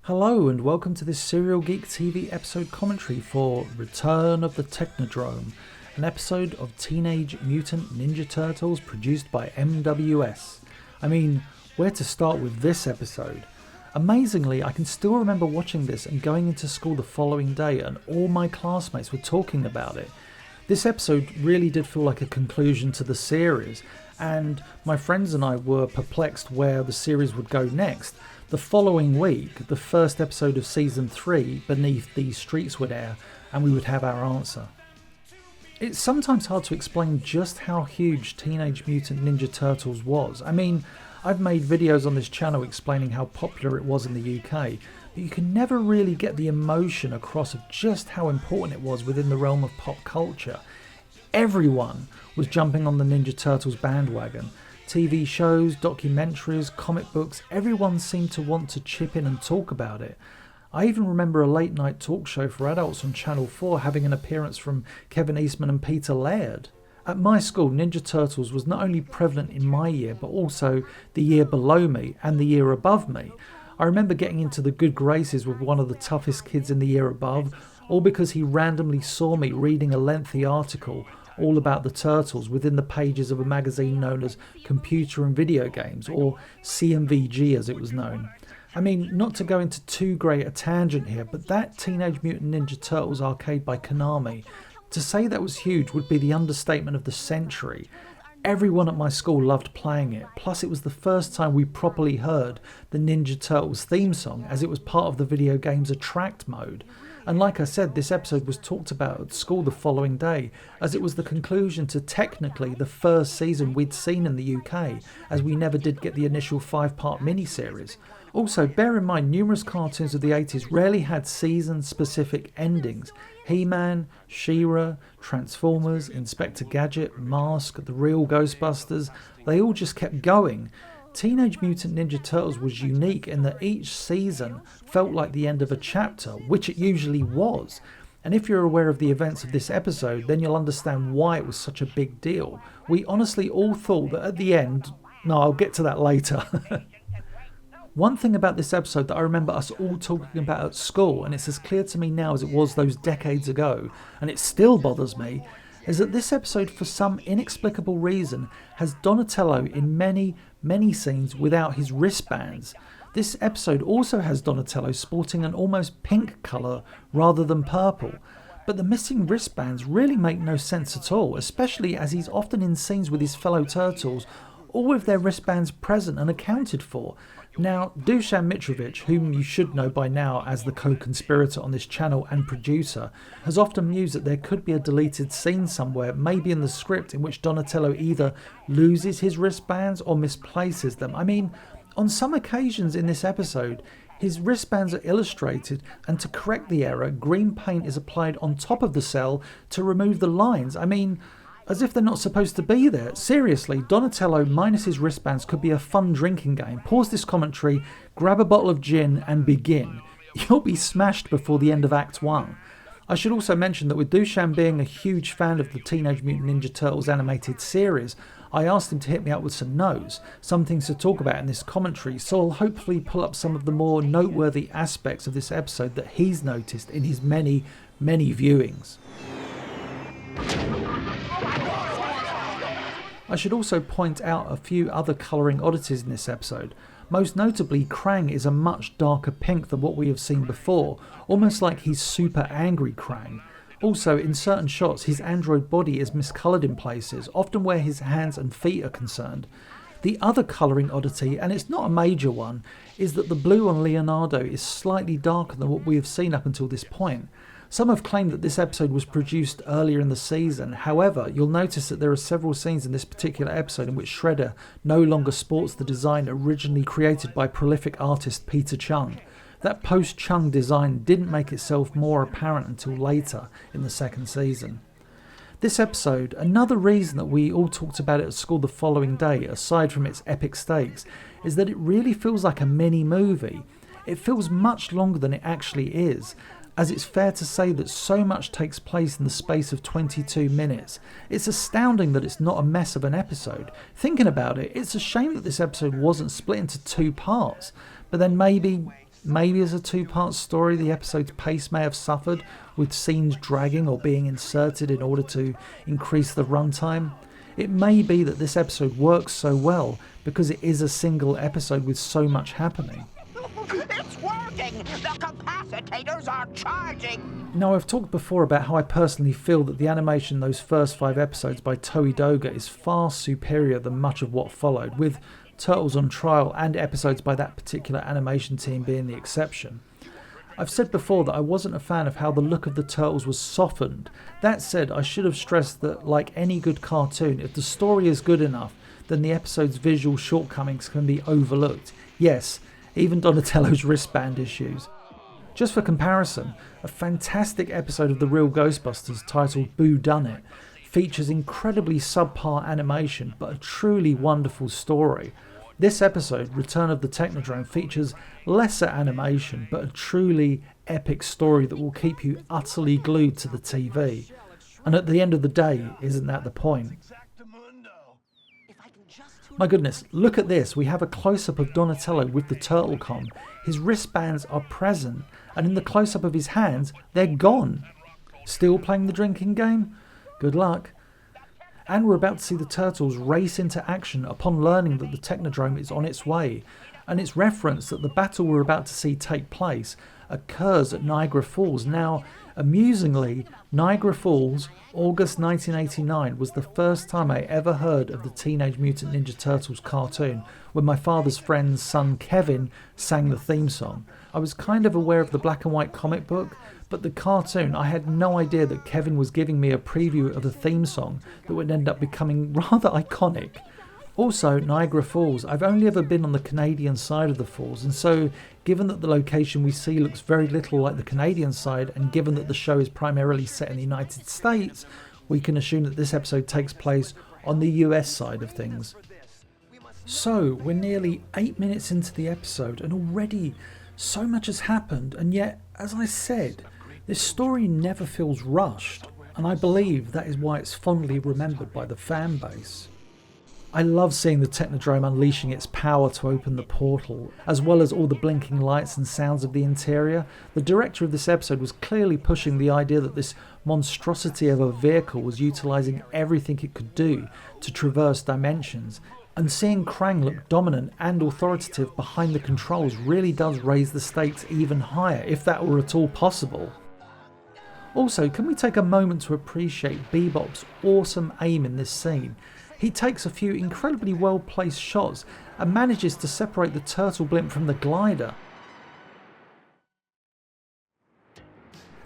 Hello and welcome to this Serial Geek TV episode commentary for Return of the Technodrome, an episode of Teenage Mutant Ninja Turtles produced by MWS. I mean, where to start with this episode? Amazingly, I can still remember watching this and going into school the following day and all my classmates were talking about it. This episode really did feel like a conclusion to the series, and my friends and I were perplexed where the series would go next. The following week, the first episode of Season 3, Beneath These Streets, would air, and we would have our answer. It's sometimes hard to explain just how huge Teenage Mutant Ninja Turtles was. I mean, I've made videos on this channel explaining how popular it was in the UK, but you can never really get the emotion across of just how important it was within the realm of pop culture. Everyone was jumping on the Ninja Turtles bandwagon. TV shows, documentaries, comic books, everyone seemed to want to chip in and talk about it. I even remember a late night talk show for adults on Channel 4 having an appearance from Kevin Eastman and Peter Laird. At my school, Ninja Turtles was not only prevalent in my year, but also the year below me and the year above me. I remember getting into the good graces with one of the toughest kids in the year above, all because he randomly saw me reading a lengthy article all about the Turtles within the pages of a magazine known as Computer and Video Games, or CMVG as it was known. I mean, not to go into too great a tangent here, but that Teenage Mutant Ninja Turtles arcade by Konami, to say that was huge would be the understatement of the century. Everyone at my school loved playing it, plus it was the first time we properly heard the Ninja Turtles theme song, as it was part of the video game's Attract mode. And like I said, this episode was talked about at school the following day, as it was the conclusion to technically the first season we'd seen in the UK, as we never did get the initial 5-part miniseries. Also, bear in mind, numerous cartoons of the 80s rarely had season-specific endings. He-Man, She-Ra, Transformers, Inspector Gadget, Mask, The Real Ghostbusters, they all just kept going. Teenage Mutant Ninja Turtles was unique in that each season felt like the end of a chapter, which it usually was. And if you're aware of the events of this episode, then you'll understand why it was such a big deal. We honestly all thought that at the end... No, I'll get to that later. One thing about this episode that I remember us all talking about at school, and it's as clear to me now as it was those decades ago, and it still bothers me, is that this episode, for some inexplicable reason, has Donatello in many scenes without his wristbands. This episode also has Donatello sporting an almost pink colour rather than purple, but the missing wristbands really make no sense at all, especially as he's often in scenes with his fellow turtles, all with their wristbands present and accounted for. Now, Dusan Mitrovic, whom you should know by now as the co-conspirator on this channel and producer, has often mused that there could be a deleted scene somewhere, maybe in the script, in which Donatello either loses his wristbands or misplaces them. I mean, on some occasions in this episode, his wristbands are illustrated, and to correct the error, green paint is applied on top of the cell to remove the lines. I mean, as if they're not supposed to be there. Seriously, Donatello minus his wristbands could be a fun drinking game. Pause this commentary, grab a bottle of gin and begin. You'll be smashed before the end of Act 1. I should also mention that with Dusan being a huge fan of the Teenage Mutant Ninja Turtles animated series, I asked him to hit me up with some notes, some things to talk about in this commentary, so I'll hopefully pull up some of the more noteworthy aspects of this episode that he's noticed in his many viewings. I should also point out a few other colouring oddities in this episode. Most notably, Krang is a much darker pink than what we have seen before, almost like he's super angry Krang. Also, in certain shots, his android body is miscoloured in places, often where his hands and feet are concerned. The other colouring oddity, and it's not a major one, is that the blue on Leonardo is slightly darker than what we have seen up until this point. Some have claimed that this episode was produced earlier in the season. However, you'll notice that there are several scenes in this particular episode in which Shredder no longer sports the design originally created by prolific artist Peter Chung. That post-Chung design didn't make itself more apparent until later in the second season. This episode, another reason that we all talked about it at school the following day, aside from its epic stakes, is that it really feels like a mini-movie. It feels much longer than it actually is, as it's fair to say that so much takes place in the space of 22 minutes. It's astounding that it's not a mess of an episode. Thinking about it, it's a shame that this episode wasn't split into 2 parts, but then maybe Maybe as a two-part story, the episode's pace may have suffered, with scenes dragging or being inserted in order to increase the runtime. It may be that this episode works so well because it is a single episode with so much happening. It's working! The capacitors are charging! Now, I've talked before about how I personally feel that the animation in those first 5 episodes by Toei is far superior than much of what followed, with Turtles on Trial and episodes by that particular animation team being the exception. I've said before that I wasn't a fan of how the look of the Turtles was softened. That said, I should have stressed that, like any good cartoon, if the story is good enough, then the episode's visual shortcomings can be overlooked. Yes, even Donatello's wristband issues. Just for comparison, a fantastic episode of The Real Ghostbusters titled Boo Done It features incredibly subpar animation but a truly wonderful story. This episode, Return of the Technodrome, features lesser animation but a truly epic story that will keep you utterly glued to the TV. And at the end of the day, isn't that the point? My goodness, look at this. We have a close-up of Donatello with the turtle com. His wristbands are present, and in the close-up of his hands, they're gone. Still playing the drinking game? Good luck. And we're about to see the Turtles race into action upon learning that the Technodrome is on its way, and it's referenced that the battle we're about to see take place occurs at Niagara Falls. Now, amusingly, Niagara Falls, August 1989, was the first time I ever heard of the Teenage Mutant Ninja Turtles cartoon, when my father's friend's son Kevin sang the theme song. I was kind of aware of the black and white comic book, but the cartoon, I had no idea that Kevin was giving me a preview of a theme song that would end up becoming rather iconic. Also, Niagara Falls, I've only ever been on the Canadian side of the falls, and so given that the location we see looks very little like the Canadian side, and given that the show is primarily set in the United States, we can assume that this episode takes place on the US side of things. So, we're nearly 8 minutes into the episode, and already so much has happened, and yet, as I said, this story never feels rushed, and I believe that is why it's fondly remembered by the fan base. I love seeing the Technodrome unleashing its power to open the portal, as well as all the blinking lights and sounds of the interior. The director of this episode was clearly pushing the idea that this monstrosity of a vehicle was utilising everything it could do to traverse dimensions, and seeing Krang look dominant and authoritative behind the controls really does raise the stakes even higher, if that were at all possible. Also, can we take a moment to appreciate Bebop's awesome aim in this scene? He takes a few incredibly well placed shots and manages to separate the turtle blimp from the glider.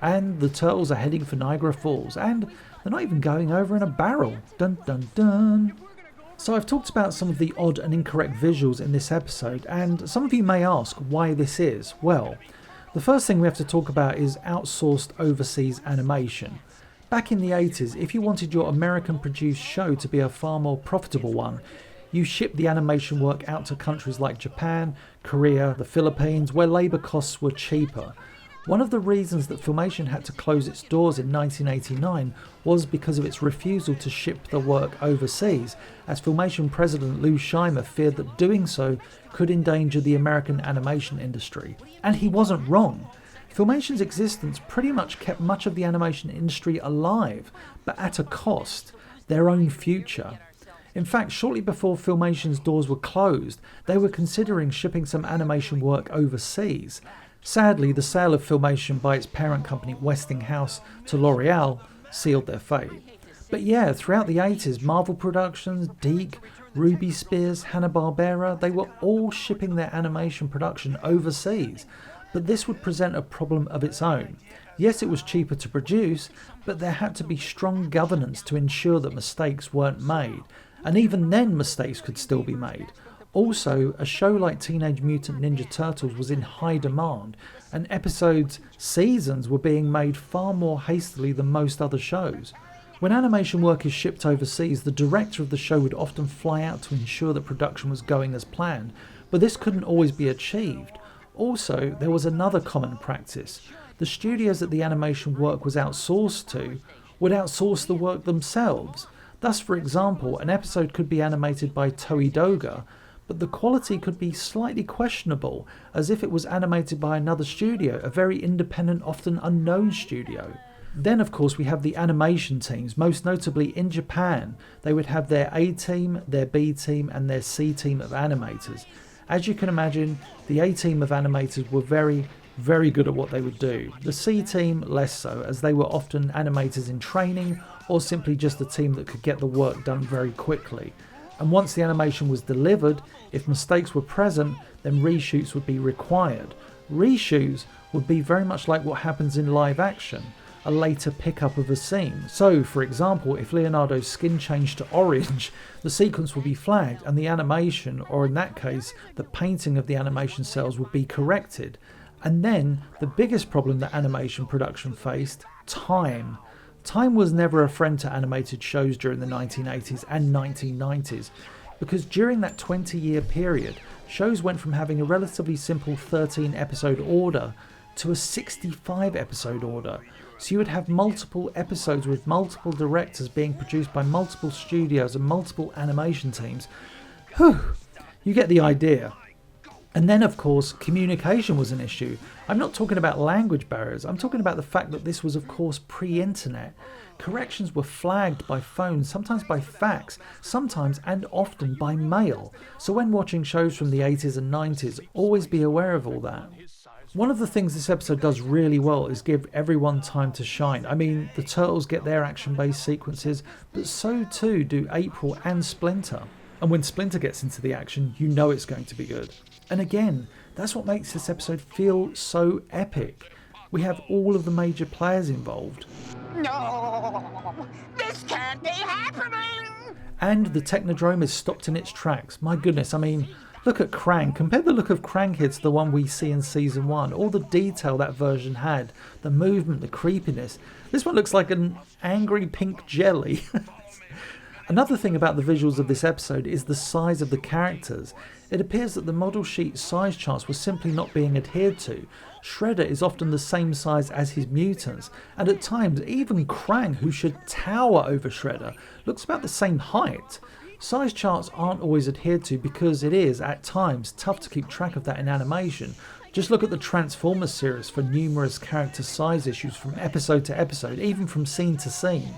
And the turtles are heading for Niagara Falls, and they're not even going over in a barrel. Dun dun dun. So I've talked about some of the odd and incorrect visuals in this episode, and some of you may ask why this is. Well, the first thing we have to talk about is outsourced overseas animation. Back in the 80s, if you wanted your American produced show to be a far more profitable one, you shipped the animation work out to countries like Japan, Korea, the Philippines, where labour costs were cheaper. One of the reasons that Filmation had to close its doors in 1989 was because of its refusal to ship the work overseas, as Filmation president Lou Scheimer feared that doing so could endanger the American animation industry. And he wasn't wrong. Filmation's existence pretty much kept much of the animation industry alive, but at a cost, their own future. In fact, shortly before Filmation's doors were closed, they were considering shipping some animation work overseas. Sadly, the sale of Filmation by its parent company Westinghouse to L'Oreal sealed their fate. But yeah, throughout the 80s, Marvel Productions, Geek, Ruby Spears, Hanna-Barbera, they were all shipping their animation production overseas. But this would present a problem of its own. Yes, it was cheaper to produce, but there had to be strong governance to ensure that mistakes weren't made. And even then, mistakes could still be made. Also, a show like Teenage Mutant Ninja Turtles was in high demand, and episodes' seasons were being made far more hastily than most other shows. When animation work is shipped overseas, the director of the show would often fly out to ensure that production was going as planned, but this couldn't always be achieved. Also, there was another common practice. The studios that the animation work was outsourced to would outsource the work themselves. Thus, for example, an episode could be animated by Toei, but the quality could be slightly questionable, as if it was animated by another studio, a very independent, often unknown studio. Then of course we have the animation teams, most notably in Japan. They would have their A team, their B team and their C team of animators. As you can imagine, the A team of animators were very good at what they would do. The C team less so, as they were often animators in training or simply just a team that could get the work done very quickly. And once the animation was delivered, if mistakes were present, then reshoots would be required. Reshoots would be very much like what happens in live action, a later pickup of a scene. So, for example, if Leonardo's skin changed to orange, the sequence would be flagged and the animation, or in that case, the painting of the animation cells, would be corrected. And then, the biggest problem that animation production faced, time. Time was never a friend to animated shows during the 1980s and 1990s, because during that 20-year period, shows went from having a relatively simple 13-episode order to a 65-episode order. So you would have multiple episodes with multiple directors being produced by multiple studios and multiple animation teams. Whew, you get the idea. And then, of course, communication was an issue. I'm not talking about language barriers. I'm talking about the fact that this was, of course, pre-internet. Corrections were flagged by phone, sometimes by fax, sometimes and often by mail. So when watching shows from the 80s and 90s, always be aware of all that. One of the things this episode does really well is give everyone time to shine. I mean, the Turtles get their action-based sequences, but so too do April and Splinter. And when Splinter gets into the action, you know it's going to be good. And again, that's what makes this episode feel so epic. We have all of the major players involved. No, this can't be happening! And the Technodrome is stopped in its tracks. My goodness, I mean, look at Krang. Compare the look of Krang here to the one we see in Season 1. All the detail that version had, the movement, the creepiness. This one looks like an angry pink jelly. Another thing about the visuals of this episode is the size of the characters. It appears that the model sheet size charts were simply not being adhered to. Shredder is often the same size as his mutants, and at times even Krang, who should tower over Shredder, looks about the same height. Size charts aren't always adhered to because it is, at times, tough to keep track of that in animation. Just look at the Transformers series for numerous character size issues from episode to episode, even from scene to scene.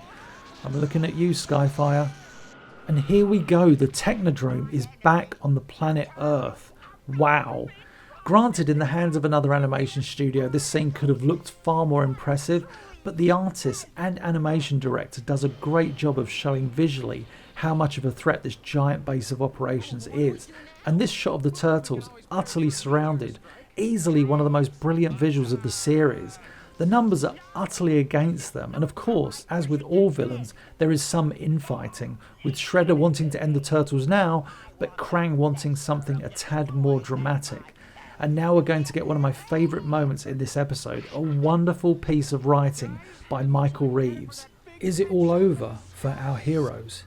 I'm looking at you, Skyfire. And here we go, the Technodrome is back on the planet Earth. Wow. Granted, in the hands of another animation studio, this scene could have looked far more impressive, but the artist and animation director does a great job of showing visually how much of a threat this giant base of operations is. And this shot of the Turtles, utterly surrounded, easily one of the most brilliant visuals of the series. The numbers are utterly against them, and of course, as with all villains, there is some infighting, with Shredder wanting to end the Turtles now, but Krang wanting something a tad more dramatic. And now we're going to get one of my favourite moments in this episode, a wonderful piece of writing by Michael Reeves. Is it all over for our heroes?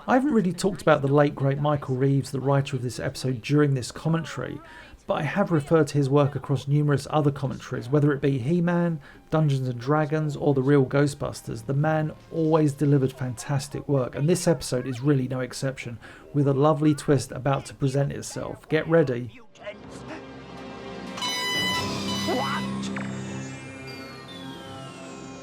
I haven't really talked about the late great Michael Reeves, the writer of this episode, during this commentary, but I have referred to his work across numerous other commentaries, whether it be He-Man, Dungeons and Dragons or The Real Ghostbusters. The man always delivered fantastic work, and this episode is really no exception, with a lovely twist about to present itself. Get ready. What?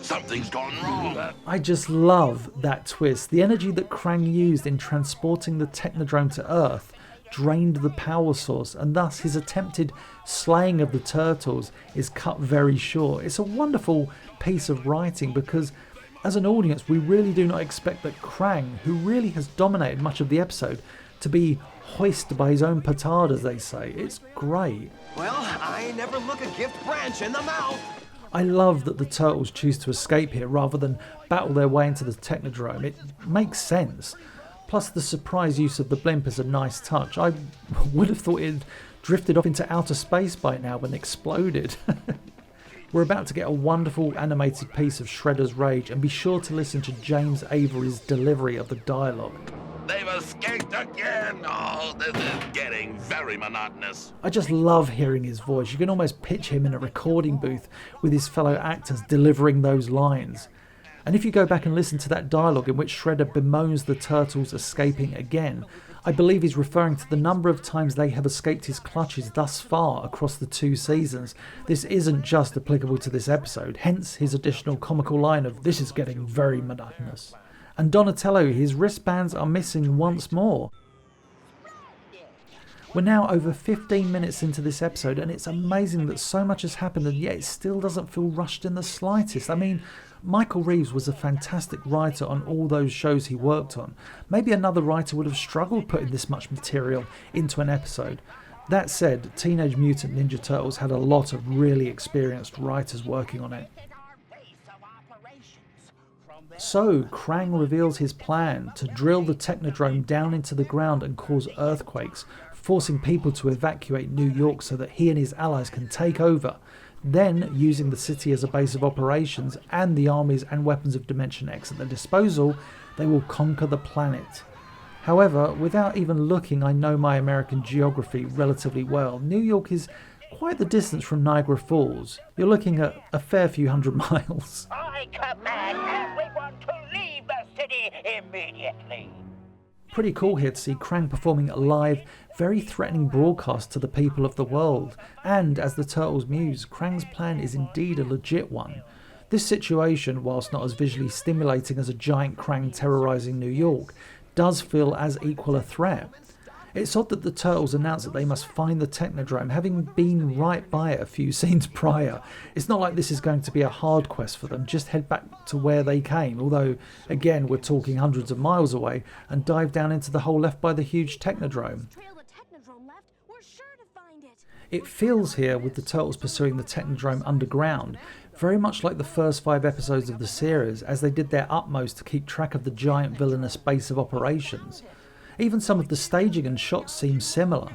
Something's gone wrong. I just love that twist. The energy that Krang used in transporting the Technodrome to Earth drained the power source, and thus his attempted slaying of the Turtles is cut very short. It's a wonderful piece of writing because as an audience we really do not expect that Krang, who really has dominated much of the episode, to be hoisted by his own petard, as they say. It's great. Well, I never look a gift branch in the mouth. I love that the Turtles choose to escape here rather than battle their way into the Technodrome. It makes sense. Plus the surprise use of the blimp is a nice touch. I would have thought it had drifted off into outer space by now and exploded. We're about to get a wonderful animated piece of Shredder's rage, and be sure to listen to James Avery's delivery of the dialogue. They've escaped again. Oh, this is getting very monotonous. I just love hearing his voice. You can almost picture him in a recording booth with his fellow actors delivering those lines. And if you go back and listen to that dialogue in which Shredder bemoans the turtles escaping again, I believe he's referring to the number of times they have escaped his clutches thus far across the 2 seasons. This isn't just applicable to this episode, hence his additional comical line of "this is getting very monotonous." And Donatello, his wristbands are missing once more. We're now over 15 minutes into this episode, and it's amazing that so much has happened and yet it still doesn't feel rushed in the slightest. I mean, Michael Reeves was a fantastic writer on all those shows he worked on. Maybe another writer would have struggled putting this much material into an episode. That said, Teenage Mutant Ninja Turtles had a lot of really experienced writers working on it. So, Krang reveals his plan to drill the Technodrome down into the ground and cause earthquakes, forcing people to evacuate New York so that he and his allies can take over. Then, using the city as a base of operations and the armies and weapons of Dimension X at their disposal, they will conquer the planet. However, without even looking, I know my American geography relatively well. New York is quite the distance from Niagara Falls. You're looking at a fair few hundred miles. I command everyone to leave the city immediately. Pretty cool here to see Krang performing a live, very threatening broadcast to the people of the world. And as the Turtles muse, Krang's plan is indeed a legit one. This situation, whilst not as visually stimulating as a giant Krang terrorising New York, does feel as equal a threat. It's odd that the Turtles announce that they must find the Technodrome, having been right by it a few scenes prior. It's not like this is going to be a hard quest for them, just head back to where they came, although, again, we're talking hundreds of miles away, and dive down into the hole left by the huge Technodrome. It feels here, with the Turtles pursuing the Technodrome underground, very much like the first 5 episodes of the series, as they did their utmost to keep track of the giant villainous base of operations. Even some of the staging and shots seem similar.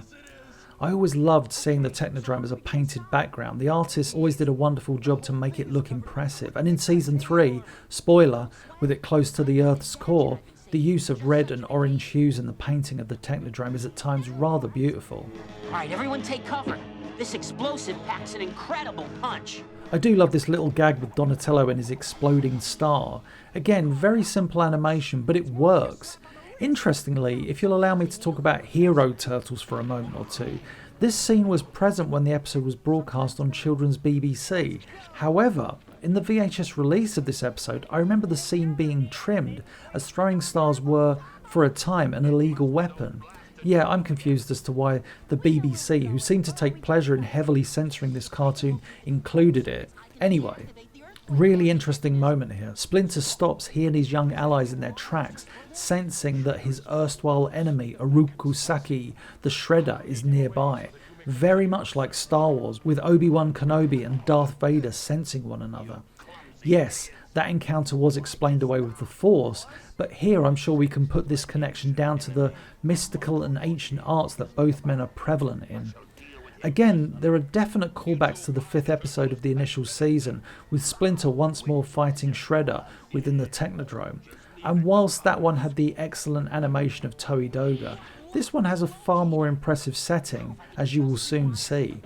I always loved seeing the Technodrome as a painted background. The artists always did a wonderful job to make it look impressive. And in Season 3, spoiler, with it close to the Earth's core, the use of red and orange hues in the painting of the Technodrome is at times rather beautiful. Alright, everyone take cover. This explosive packs an incredible punch. I do love this little gag with Donatello and his exploding star. Again, very simple animation, but it works. Interestingly, if you'll allow me to talk about Hero Turtles for a moment or two, this scene was present when the episode was broadcast on children's BBC. However, in the VHS release of this episode, I remember the scene being trimmed, as throwing stars were, for a time, an illegal weapon. Yeah, I'm confused as to why the BBC, who seem to take pleasure in heavily censoring this cartoon, included it. Anyway, really interesting moment here. Splinter stops he and his young allies in their tracks, sensing that his erstwhile enemy, Urokusaki, the Shredder, is nearby. Very much like Star Wars, with Obi-Wan Kenobi and Darth Vader sensing one another. Yes, that encounter was explained away with the Force, but here I'm sure we can put this connection down to the mystical and ancient arts that both men are prevalent in. Again, there are definite callbacks to the 5th episode of the initial season, with Splinter once more fighting Shredder within the Technodrome. And whilst that one had the excellent animation of Toei Doga, this one has a far more impressive setting, as you will soon see.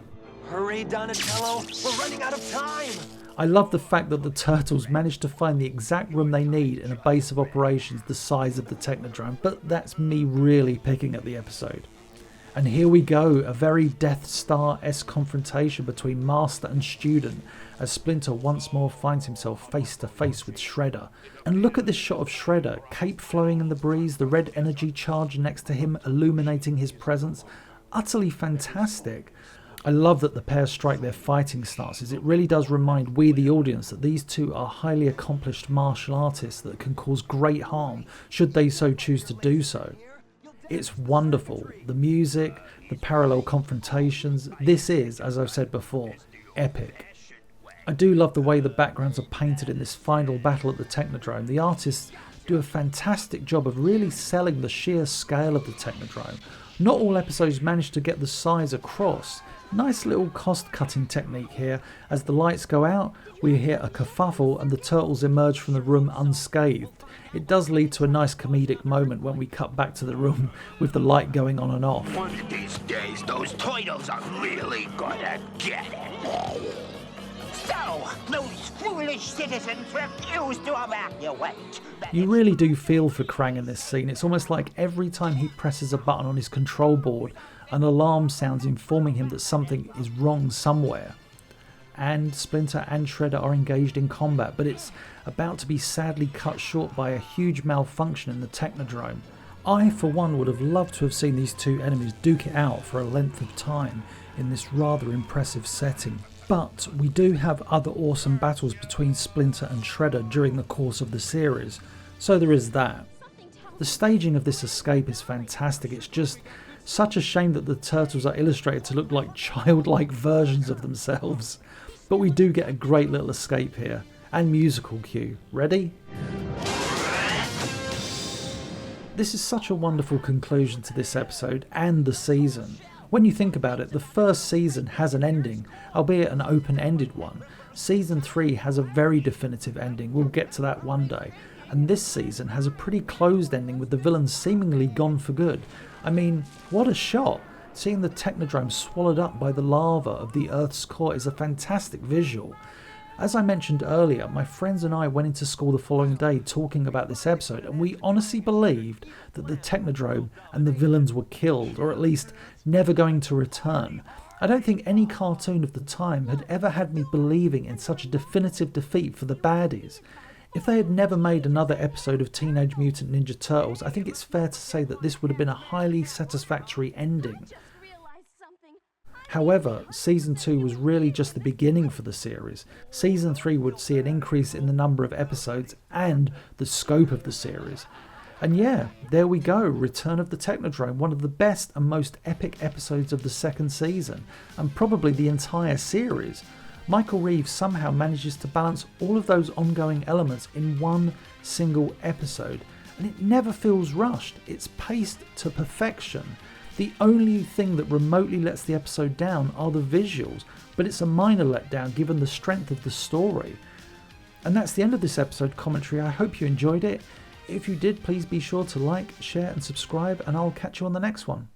Hurry, Donatello! We're running out of time! I love the fact that the Turtles managed to find the exact room they need in a base of operations the size of the Technodrome, but that's me really picking at the episode. And here we go, a very Death Star-esque confrontation between master and student, as Splinter once more finds himself face to face with Shredder. And look at this shot of Shredder, cape flowing in the breeze, the red energy charge next to him illuminating his presence. Utterly fantastic. I love that the pair strike their fighting stances. It really does remind we, the audience, that these two are highly accomplished martial artists that can cause great harm, should they so choose to do so. It's wonderful. The music, the parallel confrontations. This is, as I've said before, epic. I do love the way the backgrounds are painted in this final battle at the Technodrome. The artists do a fantastic job of really selling the sheer scale of the Technodrome. Not all episodes manage to get the size across. Nice little cost-cutting technique here. As the lights go out, we hear a kerfuffle and the Turtles emerge from the room unscathed. It does lead to a nice comedic moment when we cut back to the room with the light going on and off. One of these days, those Turtles are really gonna get it. So, those foolish English citizens refuse to evacuate. You really do feel for Krang in this scene. It's almost like every time he presses a button on his control board, an alarm sounds informing him that something is wrong somewhere. And Splinter and Shredder are engaged in combat, but it's about to be sadly cut short by a huge malfunction in the Technodrome. I, for one, would have loved to have seen these two enemies duke it out for a length of time in this rather impressive setting. But we do have other awesome battles between Splinter and Shredder during the course of the series, so there is that. The staging of this escape is fantastic. It's just such a shame that the turtles are illustrated to look like childlike versions of themselves. But we do get a great little escape here, and musical cue. Ready? This is such a wonderful conclusion to this episode and the season. When you think about it, the first season has an ending, albeit an open-ended one. Season 3 has a very definitive ending, we'll get to that one day. And this season has a pretty closed ending with the villains seemingly gone for good. I mean, what a shot! Seeing the Technodrome swallowed up by the lava of the Earth's core is a fantastic visual. As I mentioned earlier, my friends and I went into school the following day talking about this episode, and we honestly believed that the Technodrome and the villains were killed, or at least never going to return. I don't think any cartoon of the time had ever had me believing in such a definitive defeat for the baddies. If they had never made another episode of Teenage Mutant Ninja Turtles, I think it's fair to say that this would have been a highly satisfactory ending. However, Season 2 was really just the beginning for the series. Season 3 would see an increase in the number of episodes and the scope of the series. And yeah, there we go, Return of the Technodrome, one of the best and most epic episodes of the second season, and probably the entire series. Michael Reeves somehow manages to balance all of those ongoing elements in one single episode, and it never feels rushed, it's paced to perfection. The only thing that remotely lets the episode down are the visuals, but it's a minor letdown given the strength of the story. And that's the end of this episode commentary. I hope you enjoyed it. If you did, please be sure to like, share and subscribe, and I'll catch you on the next one.